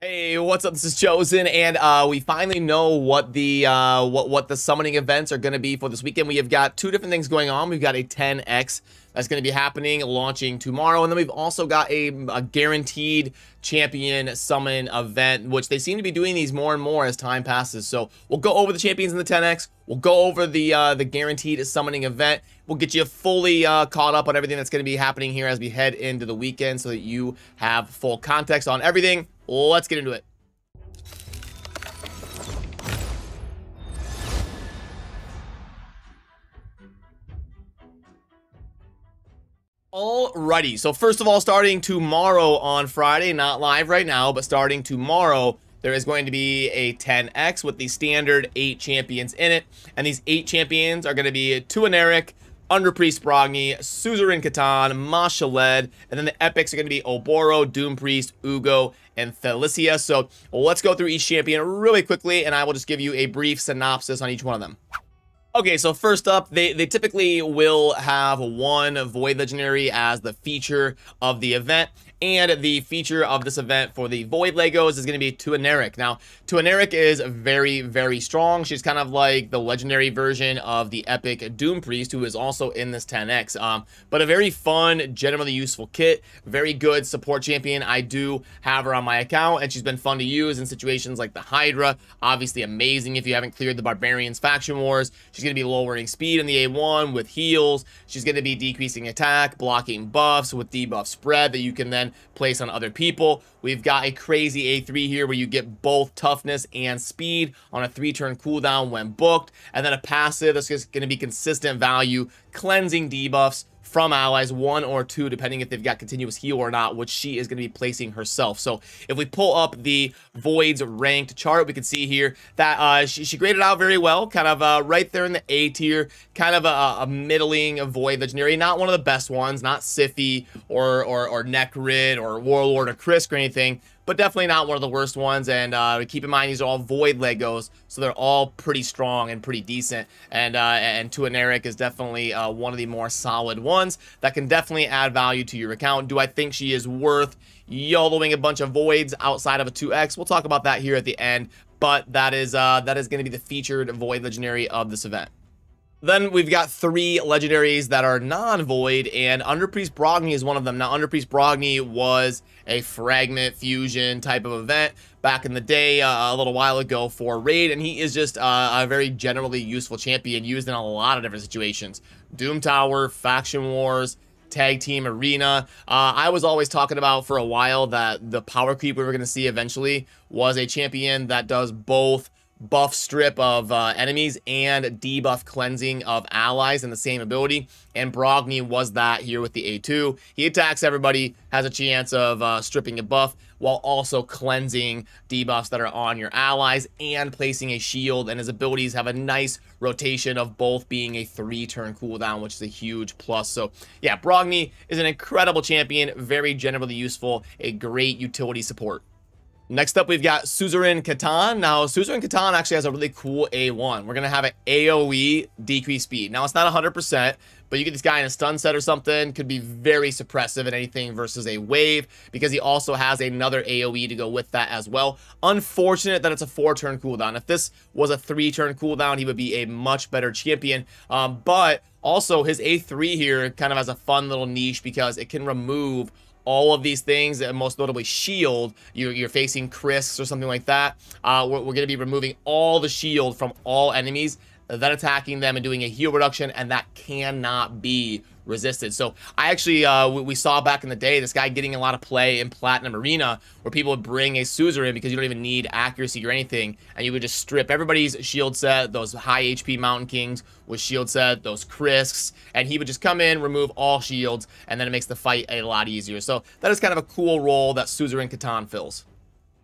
Hey, what's up? This is Chosen, and we finally know what the what the summoning events are going to be for this weekend. We have got two different things going on. We've got a 10x that's going to be happening, launching tomorrow, and then we've also got a guaranteed champion summon event, which they seem to be doing these more and more as time passes. So we'll go over the champions in the 10x. We'll go over the guaranteed summoning event. We'll get you fully caught up on everything that's going to be happening here as we head into the weekend, so that you have full context on everything. Let's get into it. Alrighty, so first of all, starting tomorrow on Friday, not live right now, but starting tomorrow, there is going to be a 10x with the standard 8 champions in it. And these 8 champions are going to be Tuaneric, Underpriest Brogni, Suzerain Catan, Mashaled, and then the epics are going to be Oboro, Doompriest, Ugo, and Felicia. So let's go through each champion really quickly, and I will just give you a brief synopsis on each one of them. Okay, so first up, they typically will have one Void Legendary as the feature of the event, and the feature of this event for the Void Legos is going to be Tuaneric. Now, Tuaneric is very, very strong. She's kind of like the legendary version of the epic Doompriest, who is also in this 10x. But a very fun, generally useful kit. Very good support champion. I do have her on my account, and she's been fun to use in situations like the Hydra. Obviously amazing if you haven't cleared the Barbarians Faction Wars. She's going to be lowering speed in the A1 with heals. She's going to be decreasing attack, blocking buffs with debuff spread that you can then place on other people. We've got a crazy A3 here where you get both toughness and speed on a 3-turn cooldown when booked, and then a passive that's just going to be consistent value, cleansing debuffs from allies, 1 or 2, depending if they've got continuous heal or not, which she is going to be placing herself. So if we pull up the Void's ranked chart, we can see here that she graded out very well, kind of right there in the A tier, kind of a middling Void Legendary, not one of the best ones, not Siphi or Necrid or Warlord or Krisk or anything, but definitely not one of the worst ones. And keep in mind, these are all Void Legos, so they're all pretty strong and pretty decent. And Tuaneric is definitely one of the more solid ones that can definitely add value to your account. Do I think she is worth YOLOing a bunch of Voids outside of a 2x? We'll talk about that here at the end, but that is going to be the featured Void Legendary of this event. Then we've got 3 legendaries that are non-void, and Underpriest Brogni is one of them. Now, Underpriest Brogni was a fragment fusion type of event back in the day, a little while ago for Raid, and he is just a very generally useful champion used in a lot of different situations. Doom Tower, Faction Wars, Tag Team Arena. I was always talking about for a while that the power creep we were going to see eventually was a champion that does both buff strip of enemies and debuff cleansing of allies in the same ability, and Brogni was that here with the A2. He attacks everybody, has a chance of stripping a buff while also cleansing debuffs that are on your allies and placing a shield, and his abilities have a nice rotation of both being a 3-turn cooldown, which is a huge plus. So yeah, Brogni is an incredible champion, very generally useful, a great utility support. Next up, we've got Suzerain Catan. Now, Suzerain Catan actually has a really cool A1. We're going to have an AoE decrease speed. Now, it's not 100%, but you get this guy in a stun set or something, could be very suppressive in anything versus a wave, because he also has another AoE to go with that as well. Unfortunate that it's a 4-turn cooldown. If this was a 3-turn cooldown, he would be a much better champion. But also, his A3 here kind of has a fun little niche because it can remove all of these things, and most notably shield. You're facing Krisk or something like that. We're going to be removing all the shield from all enemies, then attacking them and doing a heal reduction, and that cannot be resisted. So I actually, we saw back in the day this guy getting a lot of play in Platinum Arena, where people would bring a Suzerain because you don't even need accuracy or anything, and you would just strip everybody's shield set, those high HP Mountain Kings with shield set, those Krisks, and he would just come in, remove all shields, and then it makes the fight a lot easier. So that is kind of a cool role that Suzerain Catan fills.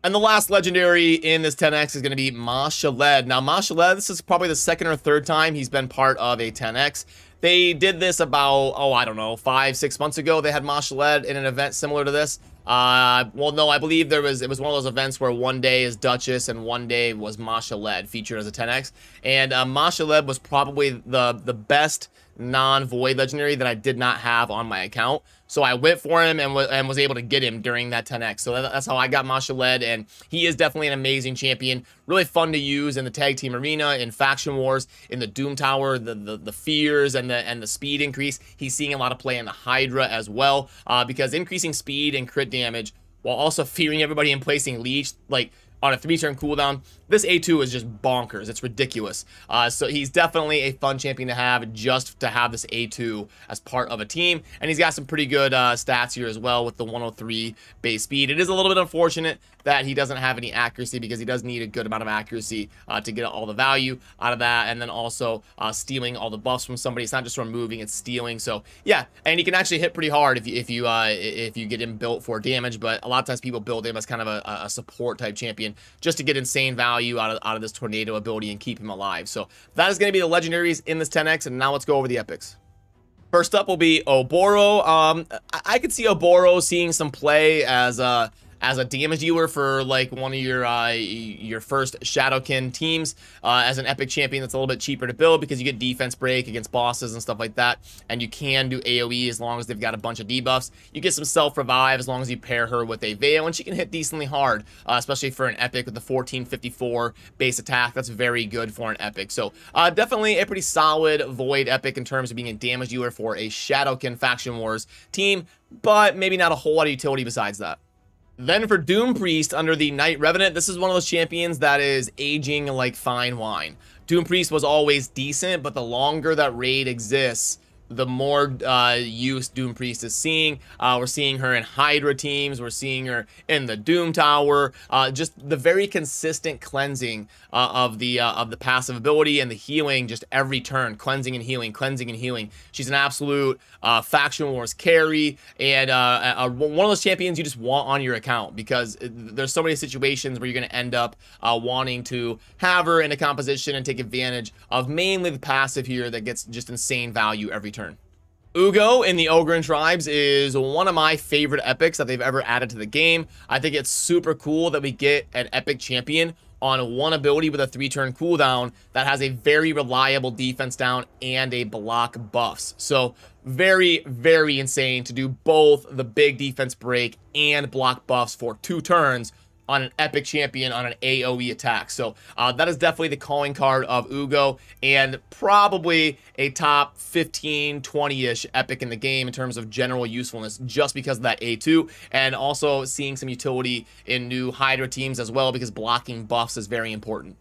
And the last legendary in this 10x is going to be Mashaled. Now, Mashaled, this is probably the 2nd or 3rd time he's been part of a 10x. They did this about, oh, I don't know, 5-6 months ago. They had Mashaled in an event similar to this. Well, no, I believe it was one of those events where one day is Duchess and one day was Mashaled featured as a 10x. And Mashaled was probably the best non-void legendary that I did not have on my account. So I went for him and was able to get him during that 10x. So that's how I got Mashaled, and he is definitely an amazing champion. Really fun to use in the tag team arena, in faction wars, in the Doom Tower, the fears and the speed increase. He's seeing a lot of play in the Hydra as well, because increasing speed and crit damage while also fearing everybody and placing leech, like, on a 3-turn cooldown, this A2 is just bonkers. It's ridiculous. So he's definitely a fun champion to have, just to have this A2 as part of a team. And he's got some pretty good stats here as well with the 103 base speed. It is a little bit unfortunate that he doesn't have any accuracy, because he does need a good amount of accuracy to get all the value out of that. And then also stealing all the buffs from somebody. It's not just removing, it's stealing. So yeah, and he can actually hit pretty hard if you get him built for damage. But a lot of times people build him as kind of a support type champion, just to get insane value out of this tornado ability and keep him alive. So that is going to be the legendaries in this 10x, and now let's go over the epics. First up will be Oboro. I could see Oboro seeing some play as a damage dealer for like one of your first Shadowkin teams, as an epic champion that's a little bit cheaper to build, because you get defense break against bosses and stuff like that, and you can do AoE as long as they've got a bunch of debuffs. You get some self revive as long as you pair her with a Veil, and she can hit decently hard, especially for an epic with the 1454 base attack. That's very good for an epic. So definitely a pretty solid Void epic in terms of being a damage dealer for a Shadowkin Faction Wars team, but maybe not a whole lot of utility besides that. Then for Doom Priest under the Knight Revenant, this is one of those champions that is aging like fine wine. Doom Priest was always decent, but the longer that raid exists, the more use Doom Priest is seeing. We're seeing her in Hydra teams. We're seeing her in the Doom Tower. Just the very consistent cleansing of the passive ability and the healing, just every turn, cleansing and healing, cleansing and healing. She's an absolute Faction Wars carry, and one of those champions you just want on your account, because there's so many situations where you're going to end up wanting to have her in a composition and take advantage of mainly the passive here that gets just insane value every turn. Ugo in the Ogryn Tribes is one of my favorite epics that they've ever added to the game. I think it's super cool that we get an epic champion on one ability with a 3-turn cooldown that has a very reliable defense down and a block buffs. So very, very insane to do both the big defense break and block buffs for 2 turns on an epic champion on an AoE attack. So that is definitely the calling card of Ugo, and probably a top 15, 20-ish epic in the game in terms of general usefulness, just because of that A2, and also seeing some utility in new Hydra teams as well, because blocking buffs is very important.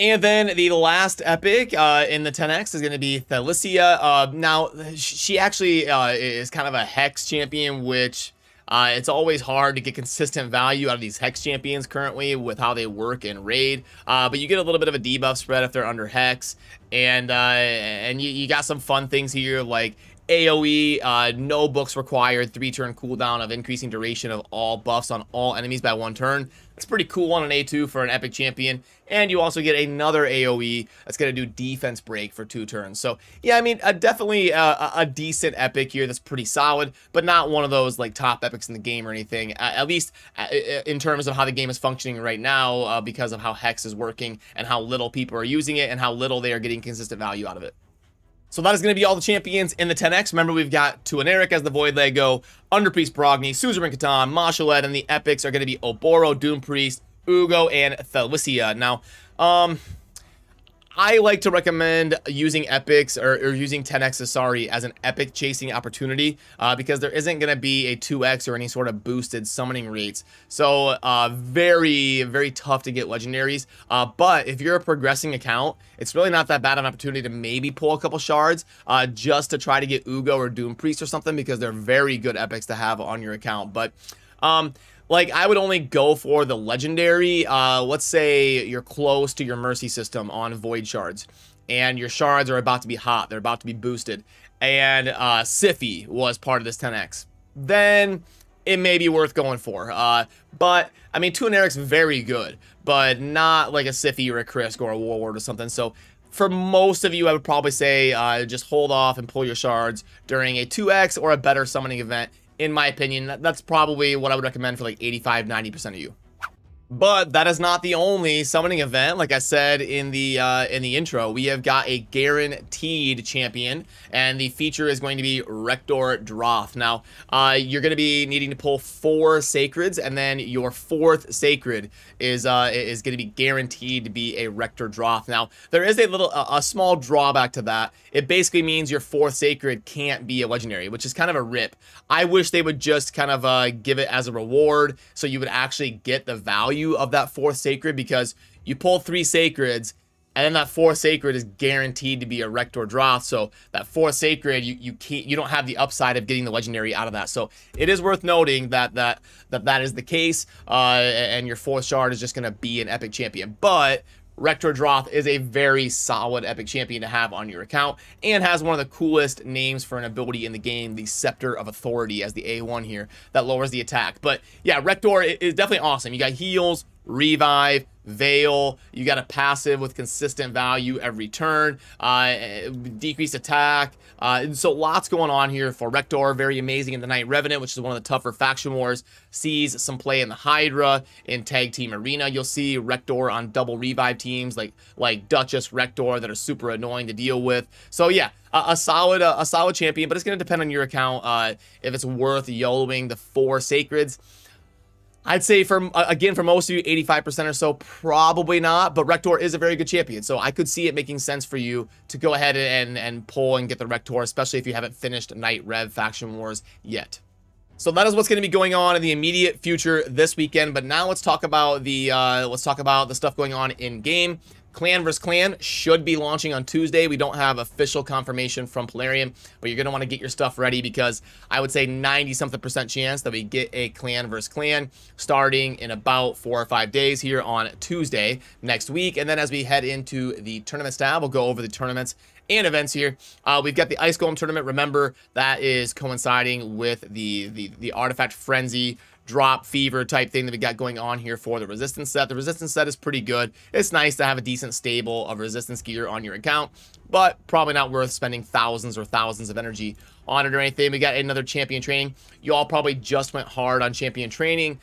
And then the last epic in the 10x is going to be Thalicia. Now, she actually is kind of a Hex champion, which it's always hard to get consistent value out of these Hex champions currently with how they work in Raid. But you get a little bit of a debuff spread if they're under Hex. And you got some fun things here like AoE, no books required, 3-turn cooldown of increasing duration of all buffs on all enemies by 1 turn. It's pretty cool on an A2 for an epic champion. And you also get another AoE that's going to do defense break for 2 turns. So yeah, I mean, definitely a decent epic here that's pretty solid, but not one of those like top epics in the game or anything, at least in terms of how the game is functioning right now, because of how Hex is working and how little people are using it and how little they are getting consistent value out of it. So that is going to be all the champions in the 10x. Remember, we've got Tuaneric as the Void Lego, Underpriest Brogni, Suzerain Catan, Mashaled, and the epics are going to be Oboro, Doom Priest, Ugo, and Thalicia. Now, I like to recommend using epics or using 10x, sorry, as an epic chasing opportunity, because there isn't going to be a 2x or any sort of boosted summoning rates. So very, very tough to get legendaries. But if you're a progressing account, it's really not that bad an opportunity to maybe pull a couple shards just to try to get Ugo or Doom Priest or something, because they're very good epics to have on your account. But like, I would only go for the legendary. Let's say you're close to your mercy system on void shards, and your shards are about to be hot. They're about to be boosted, and Siphi was part of this 10x. Then it may be worth going for. But I mean, Tuaneric's very good, but not like a Siphi or a Krisk or a Warlord or something. So for most of you, I would probably say just hold off and pull your shards during a 2x or a better summoning event. In my opinion, that's probably what I would recommend for like 85-90% of you. But that is not the only summoning event. Like I said in the intro, we have got a guaranteed champion, and the feature is going to be Rector Droth. Now, you're going to be needing to pull 4 sacreds, and then your 4th sacred is going to be guaranteed to be a Rector Droth. Now, there is a small drawback to that. It basically means your 4th sacred can't be a legendary, which is kind of a rip. I wish they would just kind of give it as a reward, so you would actually get the value of that 4th sacred, because you pull 3 sacreds and then that 4th sacred is guaranteed to be a Rector Droth. So that 4th sacred, you don't have the upside of getting the legendary out of that. So it is worth noting that is the case, and your 4th shard is just going to be an epic champion. But Rector Droth is a very solid epic champion to have on your account, and has one of the coolest names for an ability in the game, the Scepter of Authority, as the A1 here, that lowers the attack. But yeah, Rector is definitely awesome. You got heals, revive, veil, you got a passive with consistent value every turn, decreased attack, so lots going on here for Rector. Very amazing in the Knight Revenant, which is one of the tougher faction wars. Sees some play in the Hydra, in Tag Team Arena. You'll see Rector on double revive teams like Duchess Rector that are super annoying to deal with. So yeah, a solid champion, but it's going to depend on your account if it's worth YOLOing the 4 sacreds. I'd say for most of you, 85% or so, probably not, but Rector is a very good champion, so I could see it making sense for you to go ahead and pull and get the Rector, especially if you haven't finished Knight Rev Faction Wars yet. So that is what's going to be going on in the immediate future this weekend, but now let's talk about the stuff going on in game. Clan vs. Clan should be launching on Tuesday. We don't have official confirmation from Plarium, but you're going to want to get your stuff ready, because I would say 90-something% chance that we get a Clan vs. Clan starting in about 4 or 5 days here on Tuesday next week. And then as we head into the tournaments tab, we'll go over the tournaments and events here. We've got the Ice Golem tournament. Remember, that is coinciding with the Artifact Frenzy drop fever type thing that we got going on here for the resistance set. The resistance set is pretty good. It's nice to have a decent stable of resistance gear on your account, but probably not worth spending thousands of energy on it or anything. We got another champion training. You all probably just went hard on champion training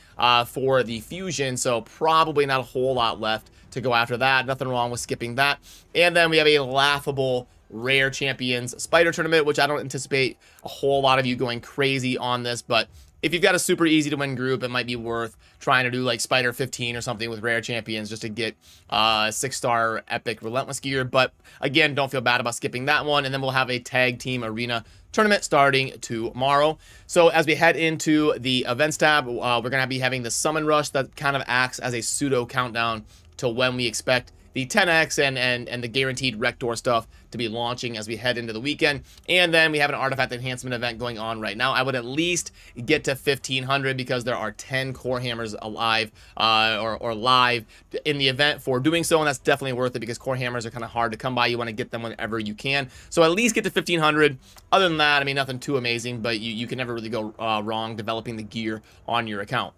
for the fusion, so probably not a whole lot left to go after that. Nothing wrong with skipping that. And then we have a laughable rare champions spider tournament, which I don't anticipate a whole lot of you going crazy on this, but if you've got a super easy to win group, it might be worth trying to do like Spider 15 or something with rare champions just to get 6-star epic relentless gear. But again, don't feel bad about skipping that one. And then we'll have a tag team arena tournament starting tomorrow. So as we head into the events tab, we're going to be having the summon rush that kind of acts as a pseudo countdown to when we expect the 10x and the guaranteed Rector stuff to be launching as we head into the weekend. And then we have an artifact enhancement event going on right now. I would at least get to 1500 because there are 10 core hammers alive or live in the event for doing so, and that's definitely worth it because core hammers are kind of hard to come by. You want to get them whenever you can. So at least get to 1500. Other than that, I mean, nothing too amazing, but you can never really go wrong developing the gear on your account.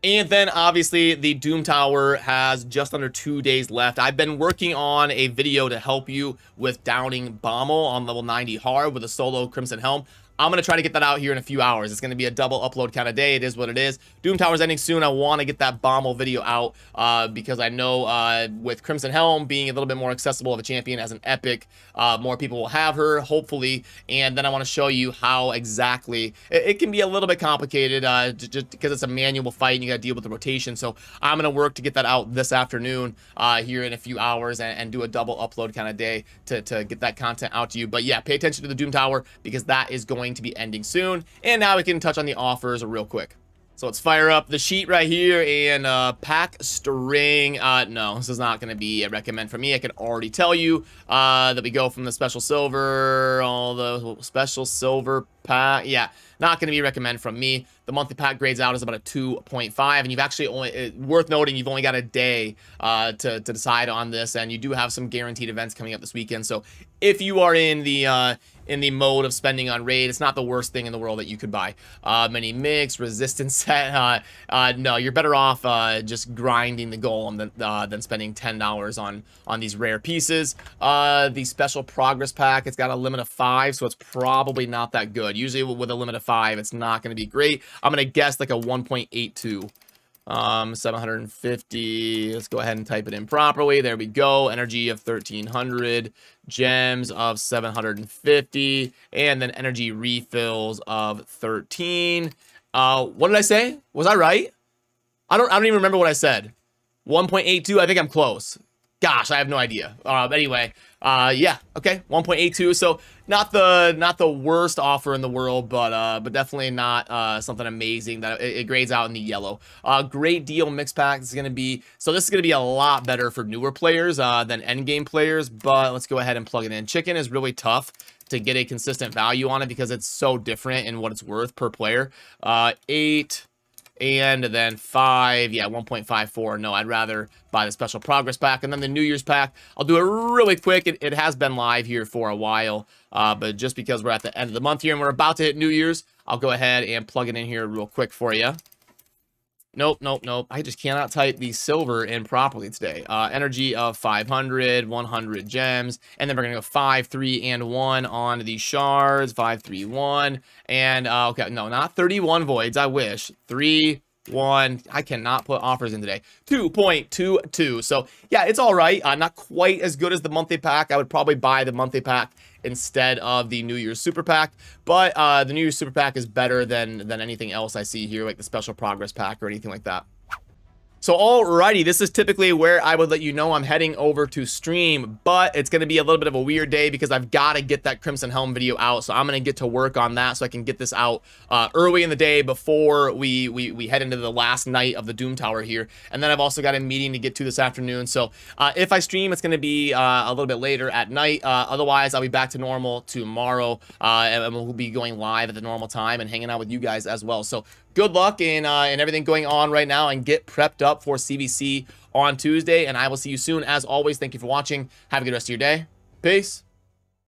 And then obviously the Doom Tower has just under 2 days left. I've been working on a video to help you with downing Bommel on level 90 hard with a solo Crimson Helm. I'm going to try to get that out here in a few hours. It's going to be a double upload kind of day. It is what it is. Doom Tower's ending soon. I want to get that Bommel video out because I know with Crimson Helm being a little bit more accessible of a champion as an epic, more people will have her, hopefully. And then I want to show you how exactly it can be a little bit complicated just because it's a manual fight and you got to deal with the rotation. So I'm going to work to get that out this afternoon here in a few hours and do a double upload kind of day to get that content out to you. But yeah, pay attention to the Doom Tower because that is going to be ending soon. And now we can touch on the offers real quick. So let's fire up the sheet right here and pack string. No, this is not going to be a recommend for me. I can already tell you that we go from the special silver, all the special silver pack. Yeah, not going to be a recommend from me. The monthly pack grades out is about a 2.5, and you've actually only, worth noting, you've only got a day to decide on this, and you do have some guaranteed events coming up this weekend. So if you are in the mode of spending on raid, it's not the worst thing in the world that you could buy. Mini mix, resistance set. No, you're better off just grinding the golem than spending $10 on these rare pieces. The special progress pack, it's got a limit of 5, so it's probably not that good. Usually with a limit of 5, it's not going to be great. I'm going to guess like a 1.82 750. Let's go ahead and type it in properly. There we go. Energy of 1300, gems of 750, and then energy refills of 13. What did I say? Was I right? I don't even remember what I said. 1.82. I think I'm close. Gosh, I have no idea. Anyway, yeah, okay, 1.82. So not the worst offer in the world, but definitely not something amazing that it grades out in the yellow. Great deal mix pack. This is gonna be a lot better for newer players than end game players. But let's go ahead and plug it in. Chicken is really tough to get a consistent value on it because it's so different in what it's worth per player. 8. And then 5, yeah, 1.54. No, I'd rather buy the special progress pack. And then the New Year's pack, I'll do it really quick. It has been live here for a while, but just because we're at the end of the month here and we're about to hit New Year's, I'll go ahead and plug it in here real quick for you. Nope. I just cannot type the silver in properly today. Energy of 500, 100 gems, and then we're gonna go 5, 3, and 1 on the shards. 5, 3, 1, and okay, no, not 31 voids. I wish 3, 1. I cannot put offers in today. 2.22. So yeah, it's all right. Not quite as good as the monthly pack. I would probably buy the monthly pack instead of the New Year's Super Pack, but the New Year's Super Pack is better than anything else I see here, like the Special Progress Pack or anything like that. So alrighty, this is typically where I would let you know I'm heading over to stream, but it's going to be a little bit of a weird day because I've got to get that Crimson Helm video out. So I'm going to get to work on that so I can get this out early in the day before we head into the last night of the Doom Tower here. And then I've also got a meeting to get to this afternoon. So if I stream, it's going to be a little bit later at night. Otherwise, I'll be back to normal tomorrow, and we'll be going live at the normal time and hanging out with you guys as well. So good luck in everything going on right now, and get prepped up for CBC on Tuesday, and I will see you soon. As always, thank you for watching. Have a good rest of your day. Peace.